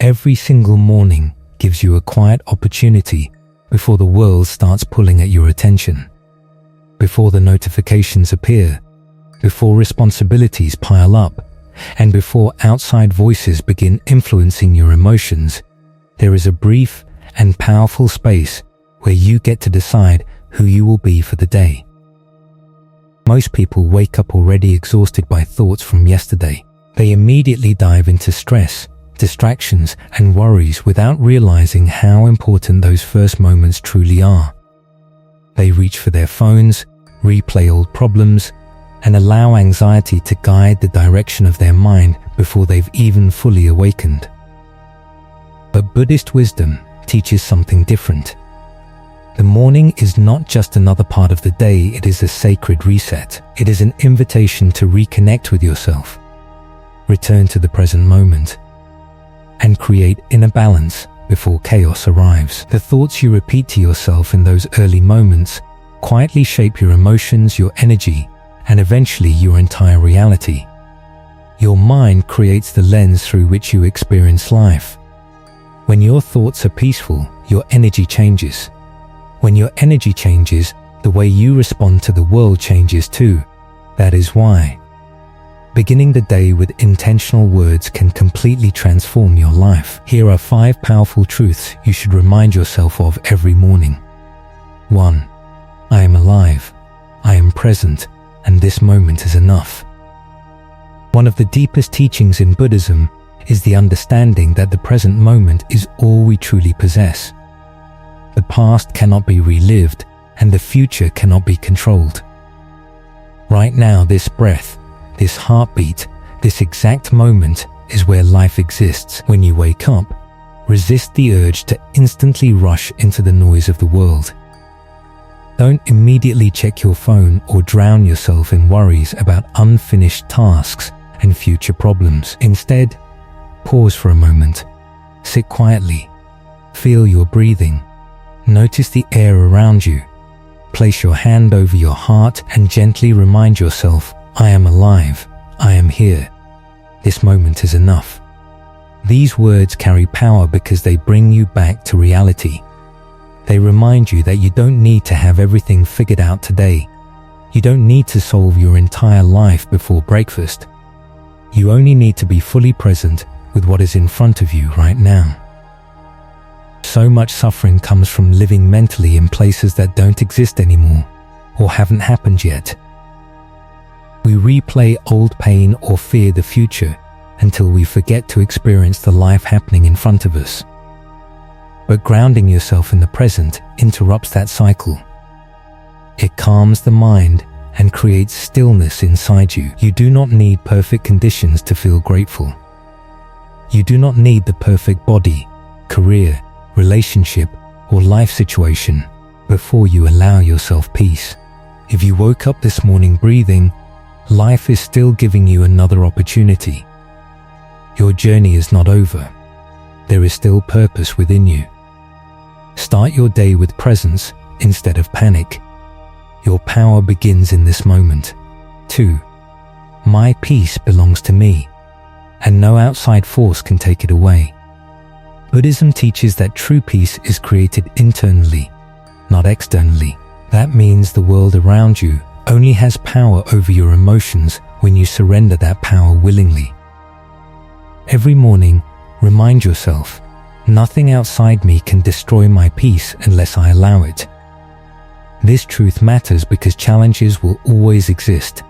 Every single morning gives you a quiet opportunity before the world starts pulling at your attention. Before the notifications appear, before responsibilities pile up, and before outside voices begin influencing your emotions, there is a brief and powerful space where you get to decide who you will be for the day. Most people wake up already exhausted by thoughts from yesterday. They immediately dive into stress, distractions, and worries without realizing how important those first moments truly are. They reach for their phones, replay old problems, and allow anxiety to guide the direction of their mind before they've even fully awakened. But Buddhist wisdom teaches something different. The morning is not just another part of the day, it is a sacred reset. It is an invitation to reconnect with yourself, return to the present moment, and create inner balance before chaos arrives. The thoughts you repeat to yourself in those early moments quietly shape your emotions, your energy, and eventually your entire reality. Your mind creates the lens through which you experience life. When your thoughts are peaceful, your energy changes. When your energy changes, the way you respond to the world changes too. That is why beginning the day with intentional words can completely transform your life. Here are 5 powerful truths you should remind yourself of every morning. 1. I am alive. I am present, and this moment is enough. One of the deepest teachings in Buddhism is the understanding that the present moment is all we truly possess. The past cannot be relived, and the future cannot be controlled. Right now, this breath, this heartbeat, this exact moment is where life exists. When you wake up, resist the urge to instantly rush into the noise of the world. Don't immediately check your phone or drown yourself in worries about unfinished tasks and future problems. Instead, pause for a moment. Sit quietly. Feel your breathing. Notice the air around you. Place your hand over your heart and gently remind yourself, I am alive. I am here. This moment is enough. These words carry power because they bring you back to reality. They remind you that you don't need to have everything figured out today. You don't need to solve your entire life before breakfast. You only need to be fully present with what is in front of you right now. So much suffering comes from living mentally in places that don't exist anymore or haven't happened yet. We replay old pain or fear the future until we forget to experience the life happening in front of us. But grounding yourself in the present interrupts that cycle. It calms the mind and creates stillness inside you. You do not need perfect conditions to feel grateful. You do not need the perfect body, career, relationship, or life situation before you allow yourself peace. If you woke up this morning breathing, life is still giving you another opportunity. Your journey is not over. There is still purpose within you. Start your day with presence instead of panic. Your power begins in this moment. 2. My peace belongs to me, and no outside force can take it away. Buddhism teaches that true peace is created internally, not externally. That means the world around you only has power over your emotions when you surrender that power willingly. Every morning, remind yourself, nothing outside me can destroy my peace unless I allow it. This truth matters because challenges will always exist.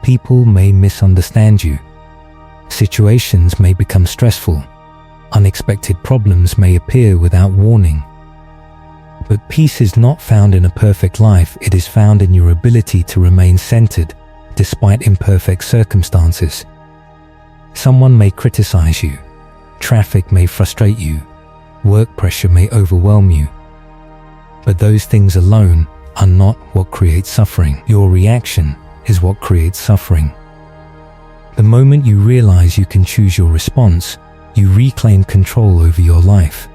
People may misunderstand you. Situations may become stressful. Unexpected problems may appear without warning. But peace is not found in a perfect life, it is found in your ability to remain centered despite imperfect circumstances. Someone may criticize you, traffic may frustrate you, work pressure may overwhelm you. But those things alone are not what creates suffering. Your reaction is what creates suffering. The moment you realize you can choose your response, you reclaim control over your life.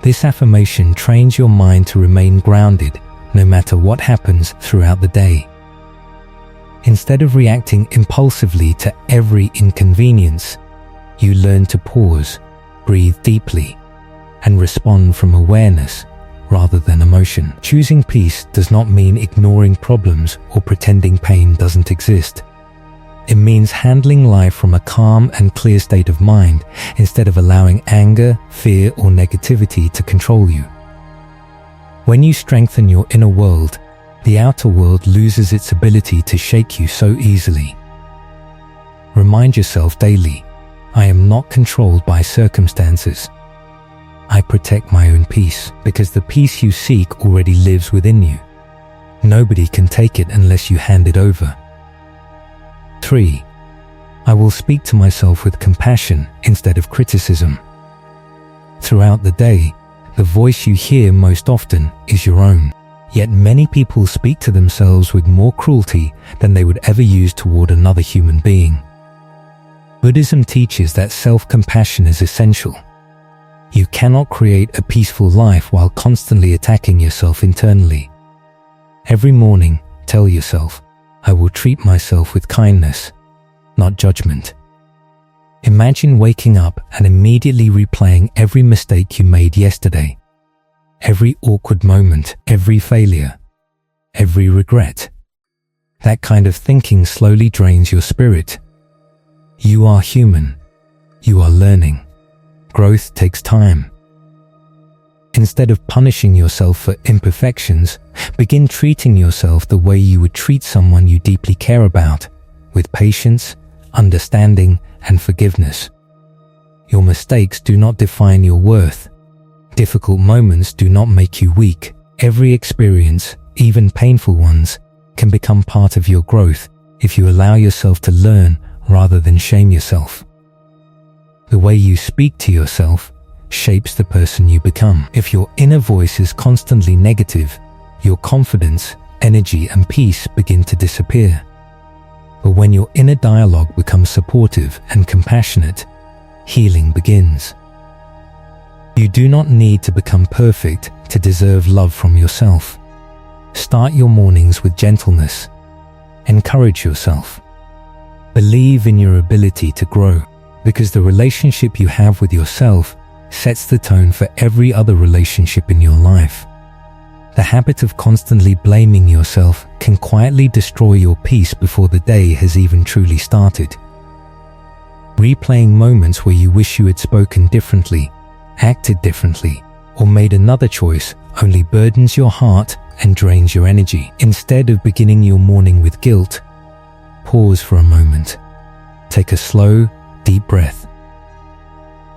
This affirmation trains your mind to remain grounded no matter what happens throughout the day. Instead of reacting impulsively to every inconvenience, you learn to pause, breathe deeply, and respond from awareness rather than emotion. Choosing peace does not mean ignoring problems or pretending pain doesn't exist. It means handling life from a calm and clear state of mind instead of allowing anger, fear, or negativity to control you. When you strengthen your inner world, the outer world loses its ability to shake you so easily. Remind yourself daily, I am not controlled by circumstances. I protect my own peace because the peace you seek already lives within you. Nobody can take it unless you hand it over. 3. I will speak to myself with compassion instead of criticism. Throughout the day, the voice you hear most often is your own. Yet many people speak to themselves with more cruelty than they would ever use toward another human being. Buddhism teaches that self-compassion is essential. You cannot create a peaceful life while constantly attacking yourself internally. Every morning, tell yourself, I will treat myself with kindness, not judgment. Imagine waking up and immediately replaying every mistake you made yesterday, every awkward moment, every failure, every regret. That kind of thinking slowly drains your spirit. You are human. You are learning. Growth takes time. Instead of punishing yourself for imperfections, begin treating yourself the way you would treat someone you deeply care about, with patience, understanding, and forgiveness. Your mistakes do not define your worth. Difficult moments do not make you weak. Every experience, even painful ones, can become part of your growth if you allow yourself to learn rather than shame yourself. The way you speak to yourself shapes the person you become. If your inner voice is constantly negative, your confidence, energy, and peace begin to disappear. But when your inner dialogue becomes supportive and compassionate, healing begins. You do not need to become perfect to deserve love from yourself. Start your mornings with gentleness. Encourage yourself. Believe in your ability to grow, because the relationship you have with yourself sets the tone for every other relationship in your life. The habit of constantly blaming yourself can quietly destroy your peace before the day has even truly started. Replaying moments where you wish you had spoken differently, acted differently, or made another choice only burdens your heart and drains your energy. Instead of beginning your morning with guilt, pause for a moment. Take a slow, deep breath.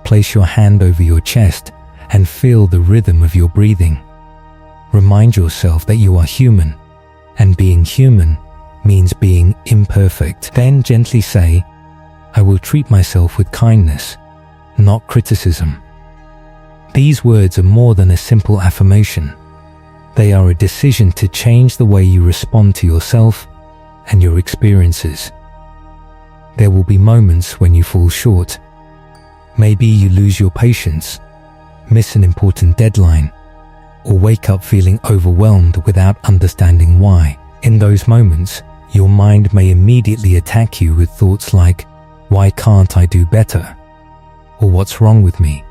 Place your hand over your chest and feel the rhythm of your breathing. Remind yourself that you are human, and being human means being imperfect. Then gently say, I will treat myself with kindness, not criticism. These words are more than a simple affirmation. They are a decision to change the way you respond to yourself and your experiences. There will be moments when you fall short. Maybe you lose your patience, miss an important deadline, or wake up feeling overwhelmed without understanding why. In those moments, your mind may immediately attack you with thoughts like, why can't I do better? Or what's wrong with me?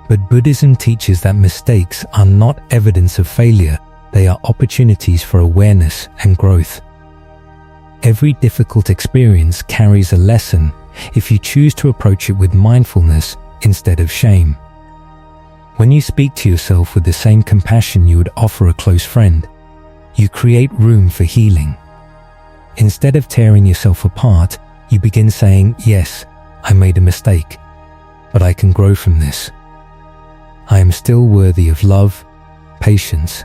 But Buddhism teaches that mistakes are not evidence of failure, they are opportunities for awareness and growth. Every difficult experience carries a lesson if you choose to approach it with mindfulness instead of shame. When you speak to yourself with the same compassion you would offer a close friend, you create room for healing. Instead of tearing yourself apart, you begin saying, yes, I made a mistake, but I can grow from this. I am still worthy of love, patience,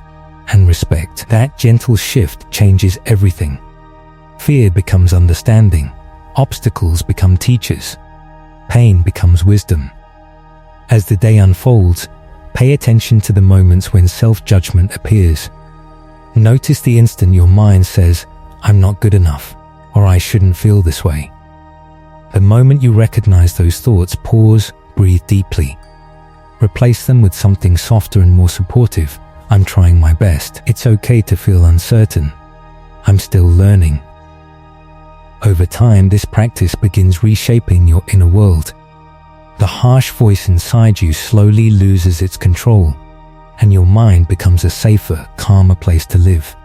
and respect. That gentle shift changes everything. Fear becomes understanding. Obstacles become teachers. Pain becomes wisdom. As the day unfolds, pay attention to the moments when self-judgment appears. Notice the instant your mind says, I'm not good enough, or I shouldn't feel this way. The moment you recognize those thoughts, pause, breathe deeply. Replace them with something softer and more supportive. I'm trying my best. It's okay to feel uncertain. I'm still learning. Over time, this practice begins reshaping your inner world. the harsh voice inside you slowly loses its control, and your mind becomes a safer, calmer place to live.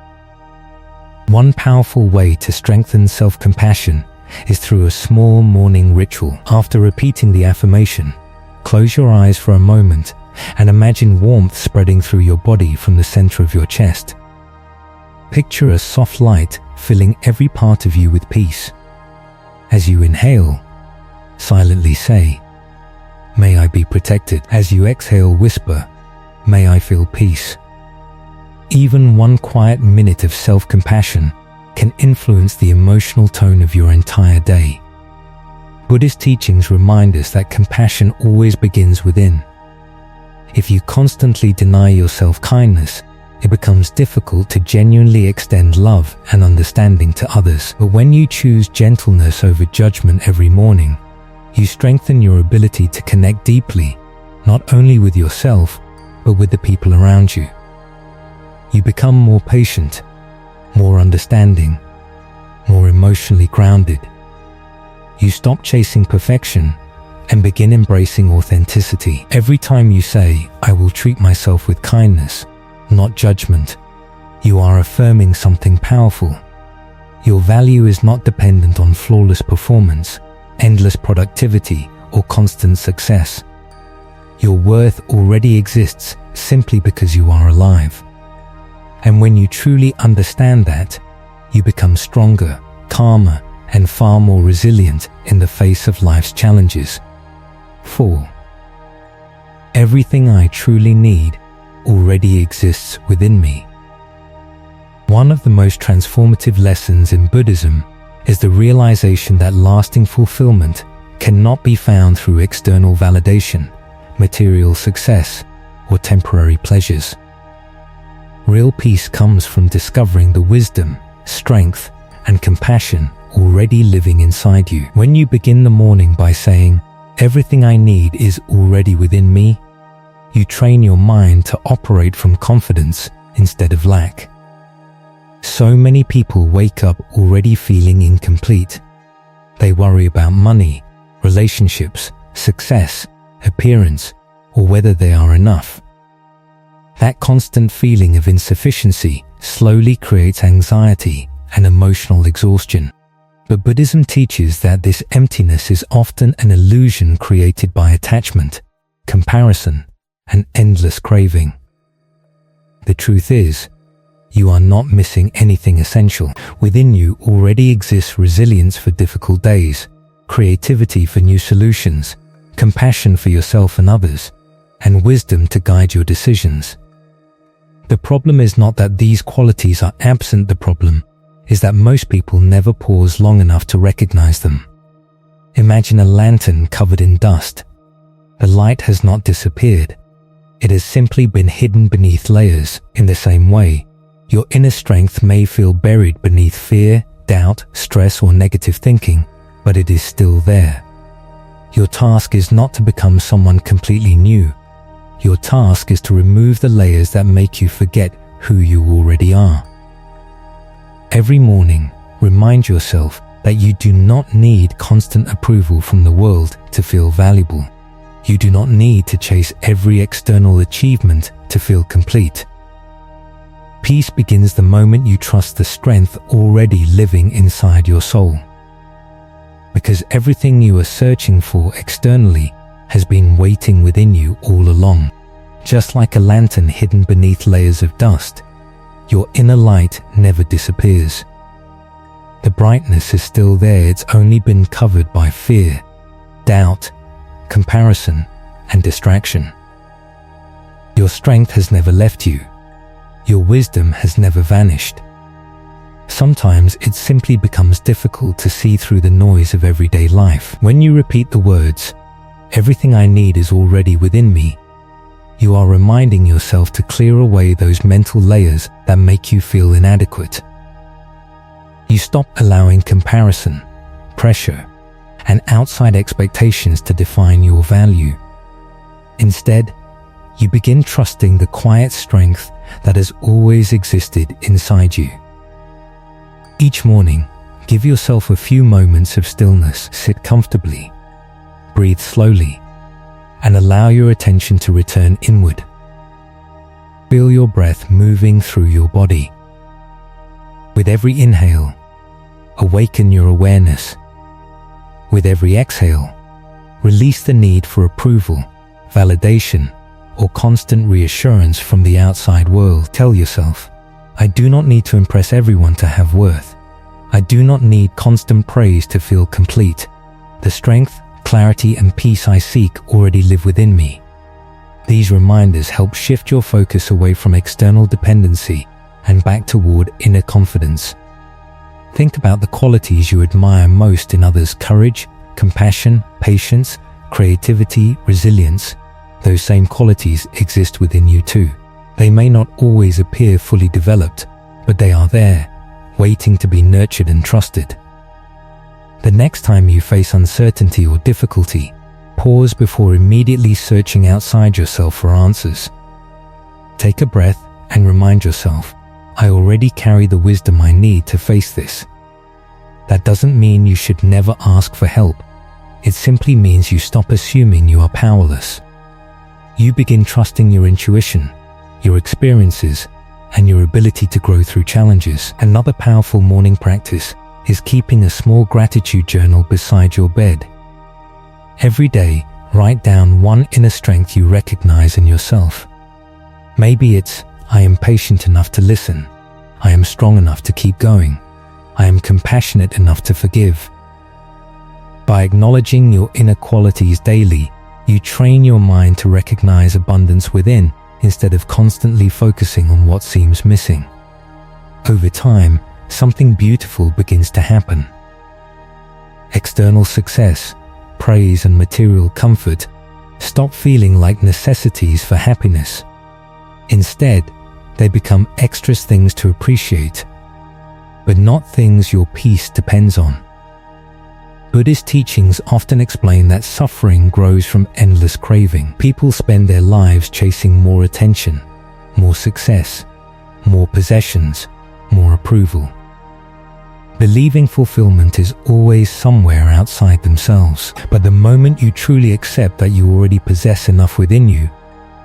One powerful way to strengthen self-compassion is through a small morning ritual. After repeating the affirmation, close your eyes for a moment and imagine warmth spreading through your body from the center of your chest. Picture a soft light filling every part of you with peace. As you inhale, silently say, "May I be protected." As you exhale, whisper, "May I feel peace." Even one quiet minute of self-compassion can influence the emotional tone of your entire day. Buddhist teachings remind us that compassion always begins within. If you constantly deny yourself kindness, it becomes difficult to genuinely extend love and understanding to others. But when you choose gentleness over judgment every morning, you strengthen your ability to connect deeply, not only with yourself, but with the people around you. You become more patient, more understanding, more emotionally grounded. You stop chasing perfection and begin embracing authenticity. Every time you say, "I will treat myself with kindness," not judgment, you are affirming something powerful. Your value is not dependent on flawless performance, endless productivity, or constant success. Your worth already exists simply because you are alive. And when you truly understand that, you become stronger, calmer, and far more resilient in the face of life's challenges. 4. Everything I truly need already exists within me. One of the most transformative lessons in Buddhism is the realization that lasting fulfillment cannot be found through external validation, material success, or temporary pleasures. Real peace comes from discovering the wisdom, strength, and compassion already living inside you. When you begin the morning by saying, "Everything I need is already within me," you train your mind to operate from confidence instead of lack. So many people wake up already feeling incomplete. They worry about money, relationships, success, appearance, or whether they are enough. That constant feeling of insufficiency slowly creates anxiety and emotional exhaustion. But Buddhism teaches that this emptiness is often an illusion created by attachment, comparison, and endless craving. The truth is, you are not missing anything essential. Within you already exists resilience for difficult days, creativity for new solutions, compassion for yourself and others, and wisdom to guide your decisions. The problem is not that these qualities are absent. The problem is that most people never pause long enough to recognize them. Imagine a lantern covered in dust. The light has not disappeared. It has simply been hidden beneath layers. In the same way, your inner strength may feel buried beneath fear, doubt, stress, or negative thinking, but it is still there. Your task is not to become someone completely new. Your task is to remove the layers that make you forget who you already are. Every morning, remind yourself that you do not need constant approval from the world to feel valuable. You do not need to chase every external achievement to feel complete. Peace begins the moment you trust the strength already living inside your soul. Because everything you are searching for externally has been waiting within you all along. Just like a lantern hidden beneath layers of dust, your inner light never disappears. The brightness is still there, it's only been covered by fear, doubt, comparison, and distraction. Your strength has never left you. Your wisdom has never vanished. Sometimes it simply becomes difficult to see through the noise of everyday life. When you repeat the words, "Everything I need is already within me," you are reminding yourself to clear away those mental layers that make you feel inadequate. You stop allowing comparison, pressure, and outside expectations to define your value. Instead, you begin trusting the quiet strength that has always existed inside you. Each morning, give yourself a few moments of stillness. Sit comfortably, breathe slowly, and allow your attention to return inward. Feel your breath moving through your body. With every inhale, awaken your awareness. With every exhale, release the need for approval, validation, or constant reassurance from the outside world. Tell yourself, I do not need to impress everyone to have worth. I do not need constant praise to feel complete. The strength, clarity, and peace I seek already live within me. These reminders help shift your focus away from external dependency and back toward inner confidence. Think about the qualities you admire most in others: courage, compassion, patience, creativity, resilience. Those same qualities exist within you too. They may not always appear fully developed, but they are there, waiting to be nurtured and trusted. The next time you face uncertainty or difficulty, pause before immediately searching outside yourself for answers. Take a breath and remind yourself, I already carry the wisdom I need to face this. That doesn't mean you should never ask for help. It simply means you stop assuming you are powerless. You begin trusting your intuition, your experiences, and your ability to grow through challenges. Another powerful morning practice is keeping a small gratitude journal beside your bed. Every day, write down one inner strength you recognize in yourself. Maybe it's, I am patient enough to listen. I am strong enough to keep going. I am compassionate enough to forgive. By acknowledging your inner qualities daily, you train your mind to recognize abundance within instead of constantly focusing on what seems missing. Over time, something beautiful begins to happen. External success, praise, and material comfort stop feeling like necessities for happiness. Instead, they become extras, things to appreciate, but not things your peace depends on. Buddhist teachings often explain that suffering grows from endless craving. People spend their lives chasing more attention, more success, more possessions, more approval, believing fulfillment is always somewhere outside themselves. But the moment you truly accept that you already possess enough within you,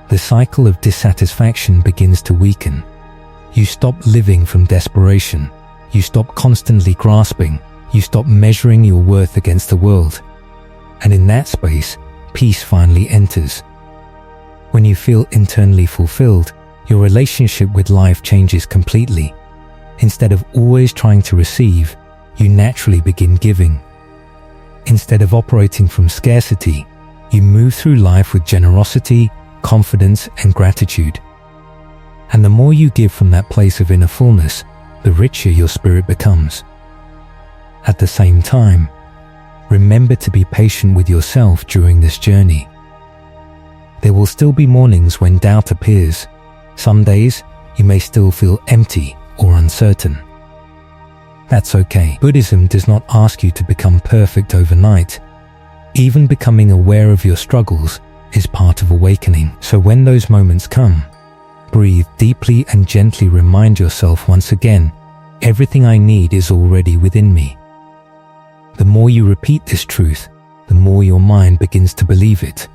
the cycle of dissatisfaction begins to weaken. You stop living from desperation. You stop constantly grasping. You stop measuring your worth against the world. And in that space, peace finally enters. When you feel internally fulfilled, your relationship with life changes completely. Instead of always trying to receive, you naturally begin giving. Instead of operating from scarcity, you move through life with generosity, confidence, and gratitude. And the more you give from that place of inner fullness, the richer your spirit becomes. At the same time, remember to be patient with yourself during this journey. There will still be mornings when doubt appears. Some days, you may still feel empty or uncertain. That's okay. Buddhism does not ask you to become perfect overnight. Even becoming aware of your struggles is part of awakening. So when those moments come, breathe deeply and gently remind yourself once again, everything I need is already within me. The more you repeat this truth, the more your mind begins to believe it.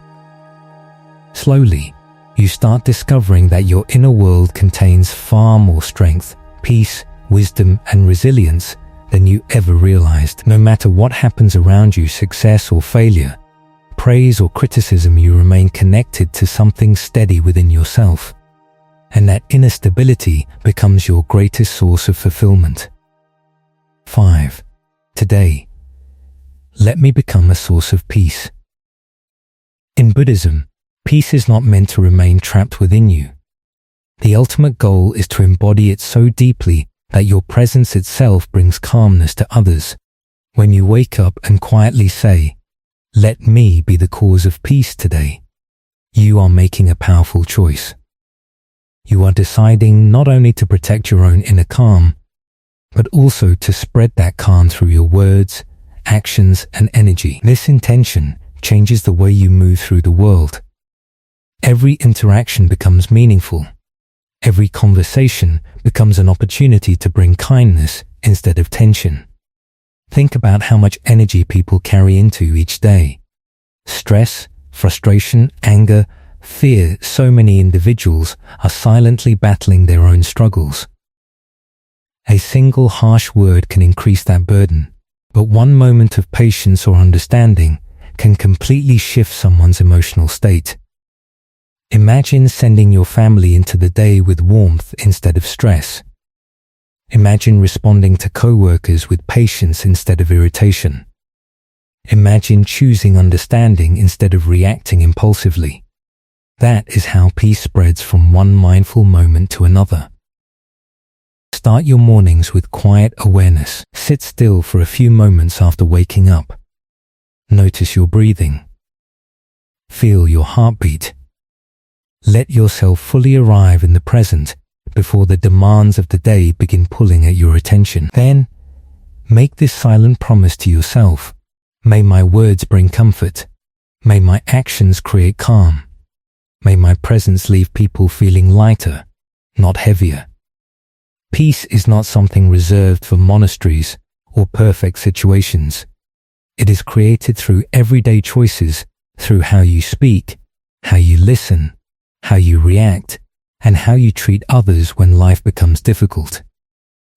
Slowly, you start discovering that your inner world contains far more strength, peace, wisdom, and resilience than you ever realized. No matter what happens around you, success or failure, praise or criticism, you remain connected to something steady within yourself. And that inner stability becomes your greatest source of fulfillment. 5. Today, let me become a source of peace. In Buddhism, peace is not meant to remain trapped within you. The ultimate goal is to embody it so deeply that your presence itself brings calmness to others. When you wake up and quietly say, "Let me be the cause of peace today," you are making a powerful choice. You are deciding not only to protect your own inner calm, but also to spread that calm through your words, actions, and energy. This intention changes the way you move through the world. Every interaction becomes meaningful. Every conversation becomes an opportunity to bring kindness instead of tension. Think about how much energy people carry into each day. Stress, frustration, anger, fear. So many individuals are silently battling their own struggles. A single harsh word can increase that burden, but one moment of patience or understanding can completely shift someone's emotional state. Imagine sending your family into the day with warmth instead of stress. Imagine responding to co-workers with patience instead of irritation. Imagine choosing understanding instead of reacting impulsively. That is how peace spreads from one mindful moment to another. Start your mornings with quiet awareness. Sit still for a few moments after waking up. Notice your breathing. Feel your heartbeat. Let yourself fully arrive in the present before the demands of the day begin pulling at your attention. Then, make this silent promise to yourself. May my words bring comfort. May my actions create calm. May my presence leave people feeling lighter, not heavier. Peace is not something reserved for monasteries or perfect situations. It is created through everyday choices, through how you speak, how you listen, how you react, and how you treat others when life becomes difficult.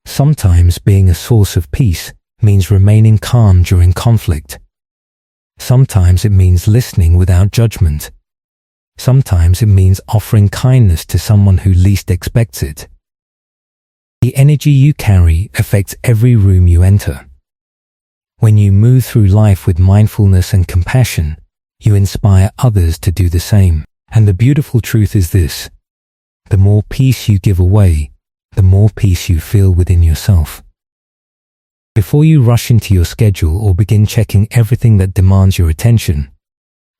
Sometimes being a source of peace means remaining calm during conflict. Sometimes it means listening without judgment. Sometimes it means offering kindness to someone who least expects it. The energy you carry affects every room you enter. When you move through life with mindfulness and compassion, you inspire others to do the same. And the beautiful truth is this: the more peace you give away, the more peace you feel within yourself. Before you rush into your schedule or begin checking everything that demands your attention,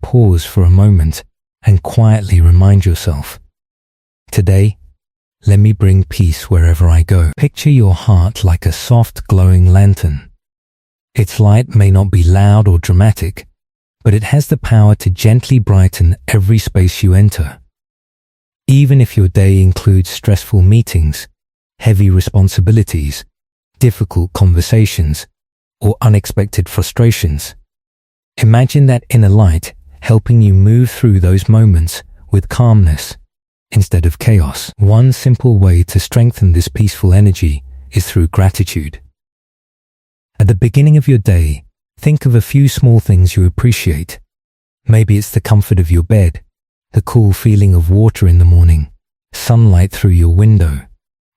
pause for a moment and quietly remind yourself, today, let me bring peace wherever I go. Picture your heart like a soft, glowing lantern. Its light may not be loud or dramatic, but it has the power to gently brighten every space you enter. Even if your day includes stressful meetings, heavy responsibilities, difficult conversations, or unexpected frustrations, imagine that inner light helping you move through those moments with calmness instead of chaos. One simple way to strengthen this peaceful energy is through gratitude. At the beginning of your day, think of a few small things you appreciate. Maybe it's the comfort of your bed, the cool feeling of water in the morning, sunlight through your window,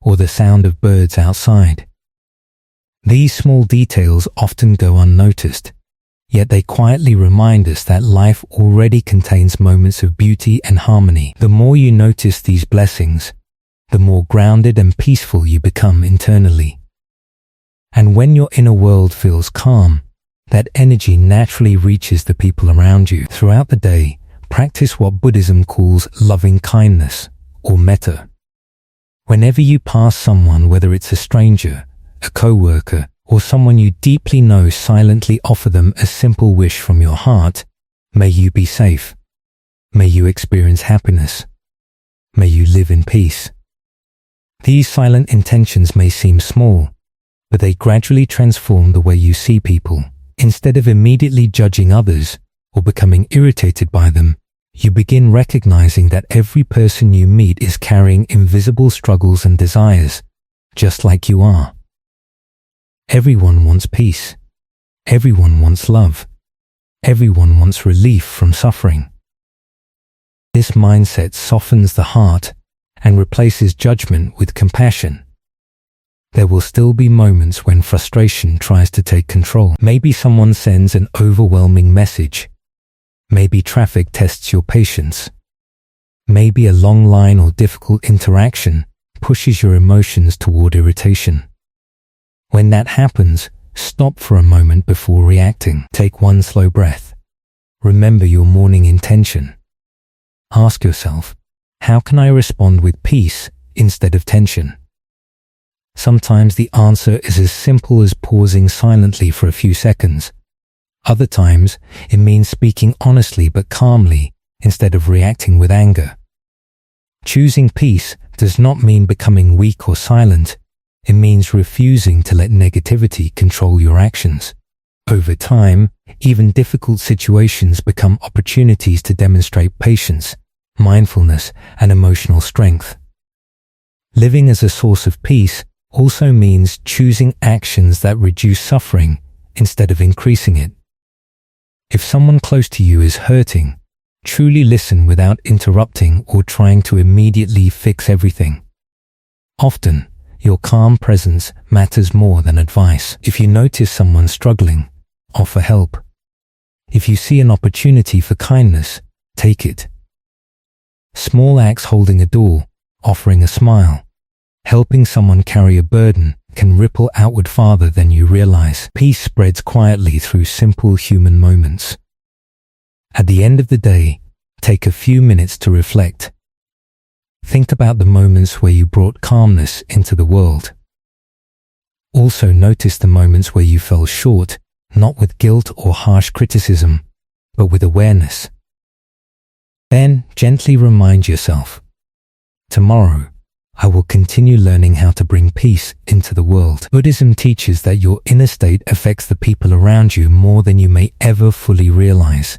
or the sound of birds outside. These small details often go unnoticed, yet they quietly remind us that life already contains moments of beauty and harmony. The more you notice these blessings, the more grounded and peaceful you become internally. And when your inner world feels calm, that energy naturally reaches the people around you. Throughout the day, practice what Buddhism calls loving kindness, or metta. Whenever you pass someone, whether it's a stranger, a co-worker, or someone you deeply know, silently offer them a simple wish from your heart. May you be safe. May you experience happiness. May you live in peace. These silent intentions may seem small, but they gradually transform the way you see people. Instead of immediately judging others or becoming irritated by them, you begin recognizing that every person you meet is carrying invisible struggles and desires, just like you are. Everyone wants peace. Everyone wants love. Everyone wants relief from suffering. This mindset softens the heart and replaces judgment with compassion. There will still be moments when frustration tries to take control. Maybe someone sends an overwhelming message. Maybe traffic tests your patience. Maybe a long line or difficult interaction pushes your emotions toward irritation. When that happens, stop for a moment before reacting. Take one slow breath. Remember your morning intention. Ask yourself, how can I respond with peace instead of tension? Sometimes the answer is as simple as pausing silently for a few seconds. Other times, it means speaking honestly but calmly instead of reacting with anger. Choosing peace does not mean becoming weak or silent. It means refusing to let negativity control your actions. Over time, even difficult situations become opportunities to demonstrate patience, mindfulness, and emotional strength. Living as a source of peace also means choosing actions that reduce suffering instead of increasing it. If someone close to you is hurting, truly listen without interrupting or trying to immediately fix everything. Often, your calm presence matters more than advice. If you notice someone struggling, offer help. If you see an opportunity for kindness, take it. Small acts holding a door, offering a smile, helping someone carry a burden can ripple outward farther than you realize. Peace spreads quietly through simple human moments. At the end of the day, take a few minutes to reflect. Think about the moments where you brought calmness into the world. Also notice the moments where you fell short, not with guilt or harsh criticism, but with awareness. Then gently remind yourself, tomorrow, I will continue learning how to bring peace into the world. Buddhism teaches that your inner state affects the people around you more than you may ever fully realize.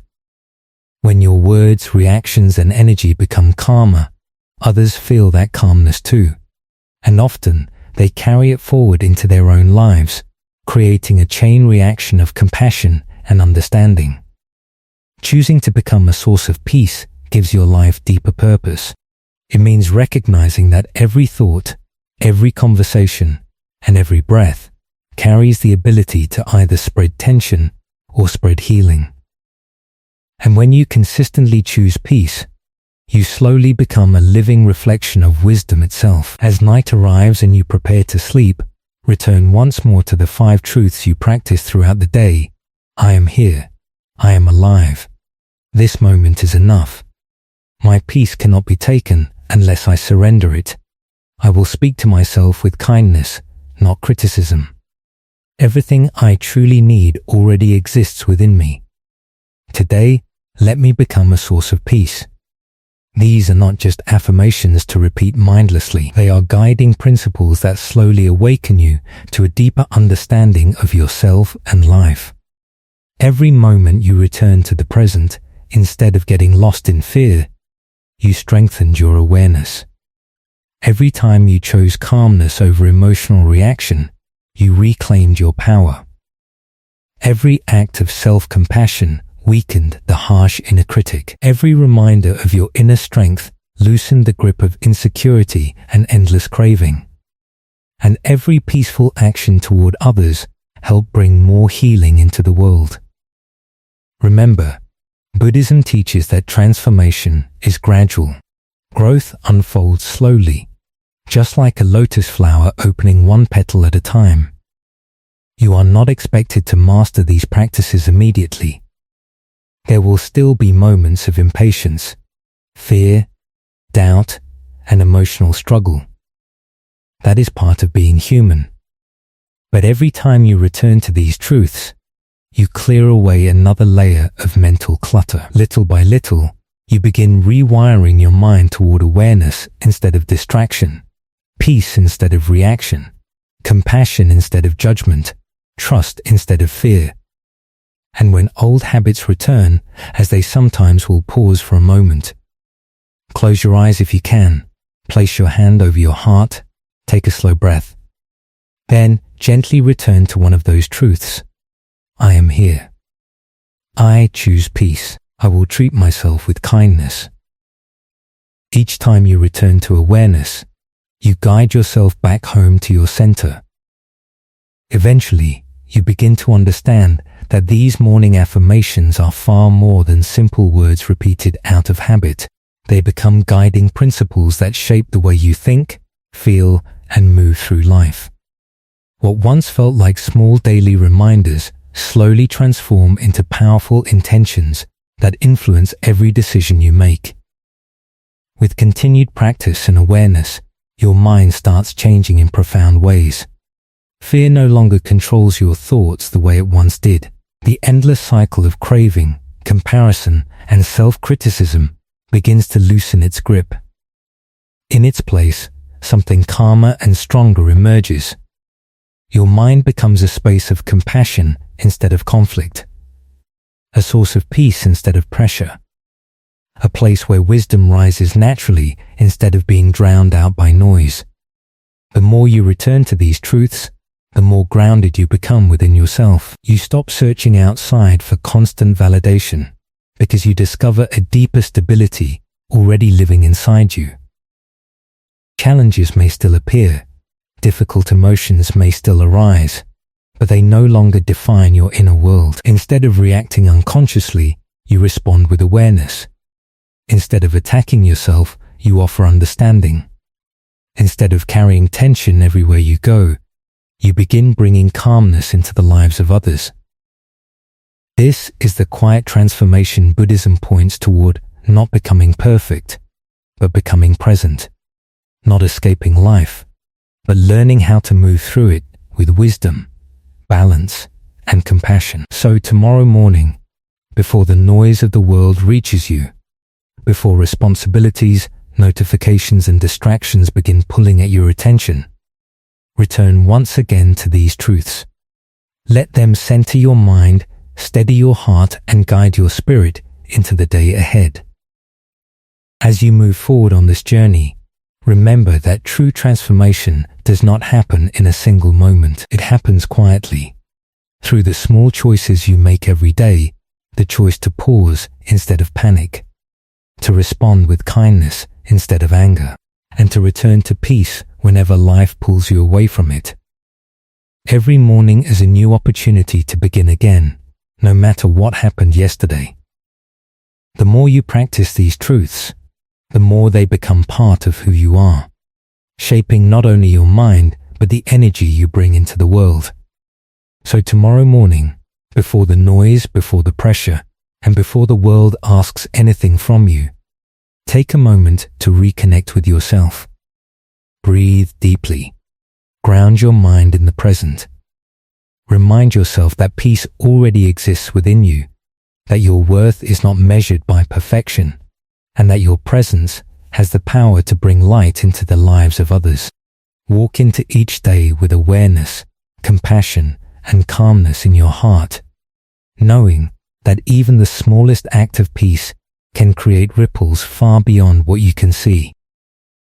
When your words, reactions, and energy become calmer, others feel that calmness too, and often they carry it forward into their own lives, creating a chain reaction of compassion and understanding. Choosing to become a source of peace gives your life deeper purpose. It means recognizing that every thought, every conversation, and every breath carries the ability to either spread tension or spread healing. And when you consistently choose peace, you slowly become a living reflection of wisdom itself. As night arrives and you prepare to sleep, return once more to the 5 truths you practice throughout the day. I am here. I am alive. This moment is enough. My peace cannot be taken unless I surrender it. I will speak to myself with kindness, not criticism. Everything I truly need already exists within me. Today, let me become a source of peace. These are not just affirmations to repeat mindlessly. They are guiding principles that slowly awaken you to a deeper understanding of yourself and life. Every moment you return to the present, instead of getting lost in fear, you strengthened your awareness. Every time you chose calmness over emotional reaction, you reclaimed your power. Every act of self-compassion weakened the harsh inner critic. Every reminder of your inner strength loosened the grip of insecurity and endless craving. And every peaceful action toward others helped bring more healing into the world. Remember, Buddhism teaches that transformation is gradual. Growth unfolds slowly, just like a lotus flower opening one petal at a time. You are not expected to master these practices immediately. There will still be moments of impatience, fear, doubt, and emotional struggle. That is part of being human. But every time you return to these truths, you clear away another layer of mental clutter. Little by little, you begin rewiring your mind toward awareness instead of distraction, peace instead of reaction, compassion instead of judgment, trust instead of fear. And when old habits return, as they sometimes will, pause for a moment. Close your eyes if you can. Place your hand over your heart. Take a slow breath. Then gently return to one of those truths. I am here. I choose peace. I will treat myself with kindness. Each time you return to awareness, you guide yourself back home to your center. Eventually, you begin to understand that these morning affirmations are far more than simple words repeated out of habit. They become guiding principles that shape the way you think, feel, and move through life. What once felt like small daily reminders slowly transform into powerful intentions that influence every decision you make. With continued practice and awareness, your mind starts changing in profound ways. Fear no longer controls your thoughts the way it once did. The endless cycle of craving, comparison, and self-criticism begins to loosen its grip. In its place, something calmer and stronger emerges. Your mind becomes a space of compassion instead of conflict, a source of peace instead of pressure, a place where wisdom rises naturally instead of being drowned out by noise. The more you return to these truths, the more grounded you become within yourself. You stop searching outside for constant validation because you discover a deeper stability already living inside you. Challenges may still appear, difficult emotions may still arise, but they no longer define your inner world. Instead of reacting unconsciously, you respond with awareness. Instead of attacking yourself, you offer understanding. Instead of carrying tension everywhere you go, you begin bringing calmness into the lives of others. This is the quiet transformation Buddhism points toward, not becoming perfect, but becoming present, not escaping life, but learning how to move through it with wisdom, balance, and compassion. So tomorrow morning, before the noise of the world reaches you, before responsibilities, notifications, and distractions begin pulling at your attention, return once again to these truths. Let them center your mind, steady your heart, and guide your spirit into the day ahead. As you move forward on this journey, remember that true transformation does not happen in a single moment. It happens quietly, through the small choices you make every day, the choice to pause instead of panic, to respond with kindness instead of anger, and to return to peace whenever life pulls you away from it. Every morning is a new opportunity to begin again, no matter what happened yesterday. The more you practice these truths, the more they become part of who you are, shaping not only your mind, but the energy you bring into the world. So tomorrow morning, before the noise, before the pressure, and before the world asks anything from you, take a moment to reconnect with yourself. Breathe deeply. Ground your mind in the present. Remind yourself that peace already exists within you, that your worth is not measured by perfection, and that your presence has the power to bring light into the lives of others. Walk into each day with awareness, compassion, and calmness in your heart, knowing that even the smallest act of peace can create ripples far beyond what you can see.